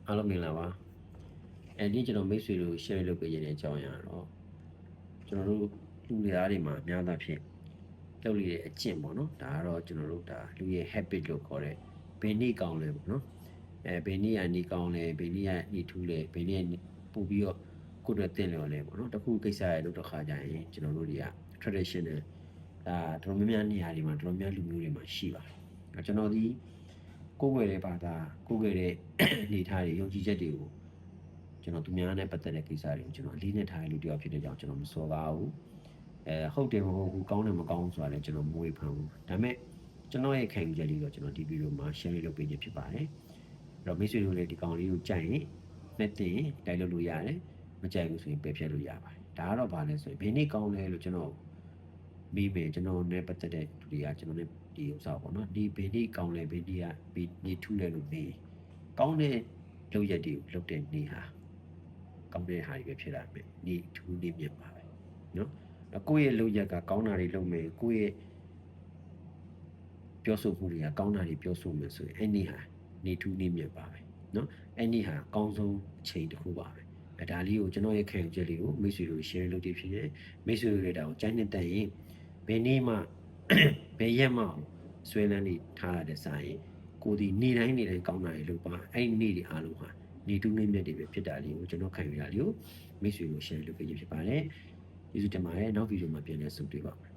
အားလုံးမင်္ဂလာပါဒီကျွန်တော်မိတ်ဆွေတို့ share လုပ်ပေးရတဲ့အကြောင်းအရာတော့ကျွန်တော်တို့လူတွေအားတွေမှာအများသားဖြစ်လုပ်ရတဲ့အကျင့်ပေါ့နော်ဒါကတော့ကျွန်တော်တို့ဒါလူရဲ့ habit လို့ခေါ်တဲ့ဘယ်နည်းကောင်းလဲပေါ့နော်ဘယ်နည်းကနေကောင်းလဲဘယ်နည်းကနေထူးလဲဘယ်နည်းပို့ပြီးတော့ကိုယ်နဲ့တင်လို့လဲပေါ့နော်တခုကိစ္စရလို့တစ်ခါကြရင်ကျွန်တော်တို့တွေက traditional ဒါတော်တော်များများနေရာတွေမှာတော်တော်များလူမျိုးတွေမှာရှိပါတယ်ကျွန်တော်ဒီကိုယ်ွယ်တဲ့ဘာသာကိုယ်ွယ်တဲ့အနေထားတွေယုံကြည်ချက်တွေကိုကျွန်တော်သူများနဲ့ပတ်သက်တဲ့ကိစ္စတွေကိုကျွန်တော်အလေးနဲ့ထားရလို့တယောက်ဖြစ်တဲ့ကြောင့်ကျွန်တော်မစော်ကားဘူးဟုတ်တယ်မဟုတ်ဘူးကောင်းတယ်မကောင်းဘူးဆိုတာလည်းကျွန်တော်မဝေဖန်ဘူးဒါပေမဲ့ကျွန်တော်ရဲ့ခံယူချက်လေးတော့ကျွန်တော်ဒီဗီဒီယိုမှာ share လုပ်ပေးခြင်းဖြစ်ပါတယ်အဲ့တော့မိတ်ဆွေတို့လည်းဒီကောင်လေးကိုကြိုက်ရင်နဲ့တင်တိုက်လုပ်လို့ရတယ်မကြိုက်ဘူးဆိုရင်ပယ်ဖျက်လို့ရပါတယ်ဒါကတော့ဘာလဲဆိုရင်ဘယ်နည်းကောင်းလဲလို့ကျွန်တော်မိမယ်ကျွန်တော်နဲ့ပတ်သက်တဲ့သူတွေကကျွန်တော်နဲ့ဒီဥစ္စာပေါ့နော်ဒီဘယ်နည်းကောင်းလဲဘယ်နည်းကဘယ်နည်းထူးလဲလို့နေကောင်းတဲ့လုပ်ရက်တွေကိုလုပ်တဲ့နေဟာကောင်းတဲ့ဟာတွေပဲဖြစ်လာမယ်ဒီထူးနေမြင်ပါပဲနော်ကိုယ့်ရဲ့လုပ်ရက်ကကောင်းတာတွေလုပ်မယ်ကိုယ့်ရဲ့ပြောဆိုမှုတွေကကောင်းတာတွေပြောဆိုမယ်ဆိုရင်အဲ့ဒီဟာနေထူးနေမြင်ပါပဲနော်အဲ့ဒီဟာအကောင်းဆုံးချိန်တစ်ခုပါပဲဒါလေးကိုကျွန်တော်ရဲ့ခံယူချက်လေးကိုမိတ်ဆွေတို့ share လုပ်ပြီးဖြစ်နေမိတ်ဆွေတို့ဒါကိုကြိုက်နေတတ်ရင်ဘယ်နေ့မှဘယ်ရက်မှဆွဲလန်းနေထားရတဲ့စာရင်ကိုဒီနေတိုင်းကောင်းတာတွေလုပ်ပါအဲ့ဒီနေ့တွေအားလုံးဟာနေတူးနေမြတ်တွေပဲဖြစ်တာလေးကိုကျွန်တော်ခံယူရလေးကိုမိတ်ဆွေတို့ share လုပ်ပေးဖြစ်ပါတယ်ကျေးဇူးတင်ပါတယ်နောက်ဗီဒီယိုမှာပြန်လည်ဆုံတွေ့ပါမယ်